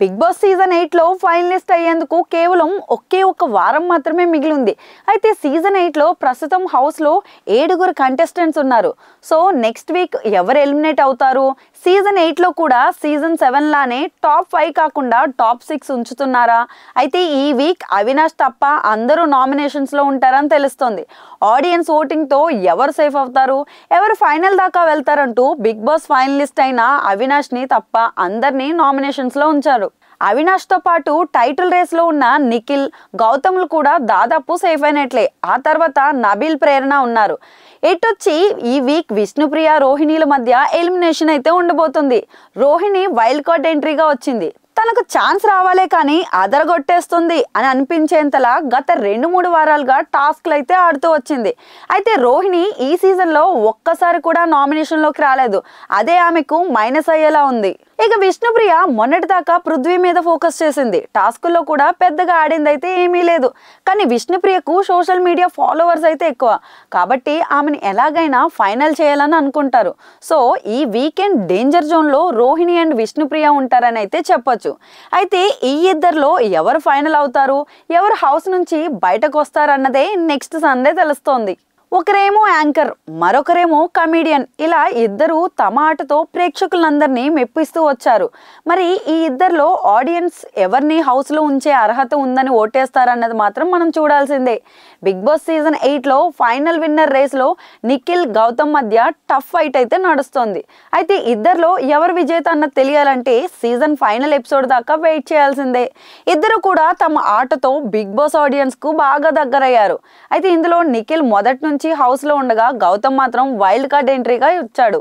Big Boss season 8 లో finalist అయ్యేందుకు కేవలం ఒకే ఒక వారం మాత్రమే మిగిలి ఉంది. అయితే సీజన్ 8 లో ప్రస్తుతం హౌస్ లో 7 కంటెస్టెంట్స్ ఉన్నారు. సో నెక్స్ట్ వీక్ ఎవరు ఎలిమినేట్ అవుతారు? సీజన్ 8 లో కూడా సీజన్ 7 లానే టాప్ 5 కాకుండా టాప్ 6 ఉంచుతున్నారా? అయితే ఈ వీక్ అవినాష్ తప్ప అందరూ నామినేషన్స్ లో ఉంటారని తెలుస్తోంది. ఆడియన్స్ ఓటింగ్ తో ఎవరు సేఫ్ అవుతారు, ఎవరు ఫైనల్ దాకా వెళ్తారంటూ బిగ్ బాస్ ఫైనలిస్ట్ అయిన అవినాష్ ని తప్ప అందరినీ నామినేషన్స్ లో ఉంచారు. అవినాష్ తో పాటు టైటిల్ రేస్ లో ఉన్న నిఖిల్, గౌతమ్లు కూడా దాదాపు సేఫ్ అయినట్లే. ఆ తర్వాత నబీల్, ప్రేరణ ఉన్నారు. ఎటొచ్చి ఈ వీక్ విష్ణుప్రియ, రోహిణీల మధ్య ఎలిమినేషన్ అయితే ఉండబోతుంది. రోహిణి వైల్డ్ కార్డ్ ఎంట్రీగా వచ్చింది. తనకు ఛాన్స్ రావాలే కానీ అదరగొట్టేస్తుంది అని అనిపించేంతలా గత 2-3 వారాలుగా టాస్క్లు అయితే ఆడుతూ వచ్చింది. అయితే రోహిణి ఈ సీజన్లో ఒక్కసారి కూడా నామినేషన్లోకి రాలేదు. అదే ఆమెకు మైనస్ అయ్యేలా ఉంది. ఇక విష్ణుప్రియ మొన్నటిదాకా పృథ్వీ మీద ఫోకస్ చేసింది. టాస్కుల్లో కూడా పెద్దగా ఆడింది అయితే ఏమీ లేదు. కానీ విష్ణుప్రియకు సోషల్ మీడియా ఫాలోవర్స్ అయితే ఎక్కువ కాబట్టి ఆమెను ఎలాగైనా ఫైనల్ చేయాలని అనుకుంటారు. సో ఈ వీకెండ్ డేంజర్ జోన్లో రోహిణి అండ్ విష్ణుప్రియ ఉంటారని అయితే చెప్పొచ్చు. అయితే ఈ ఇద్దరిలో ఎవరు ఫైనల్ అవుతారు, ఎవరు హౌస్ నుంచి బయటకు వస్తారన్నదే నెక్స్ట్ సండే తెలుస్తోంది. ఒకరేమో యాంకర్, మరొకరేమో కమీడియన్. ఇలా ఇద్దరు తమ ఆటతో ప్రేక్షకులందరినీ మెప్పిస్తూ వచ్చారు. మరి ఈ ఇద్దరిలో ఆడియన్స్ ఎవరిని హౌస్లో ఉంచే అర్హత ఉందని ఓటేస్తారన్నది మాత్రం మనం చూడాల్సిందే. బిగ్ బాస్ సీజన్ 8లో ఫైనల్ విన్నర్ రేస్లో నిఖిల్, గౌతమ్ మధ్య టఫ్ ఫైట్ అయితే నడుస్తోంది. అయితే ఇద్దరిలో ఎవరు విజేత అన్నది తెలియాలంటే సీజన్ ఫైనల్ ఎపిసోడ్ దాకా వెయిట్ చేయాల్సిందే. ఇద్దరు కూడా తమ ఆటతో బిగ్ బాస్ ఆడియన్స్కు బాగా దగ్గరయ్యారు. అయితే ఇందులో నిఖిల్ మొదటి నుంచి హౌస్ లో ఉండగా గౌతమ్ మాత్రం వైల్డ్ కార్డ్ ఎంట్రీగా ఇచ్చాడు.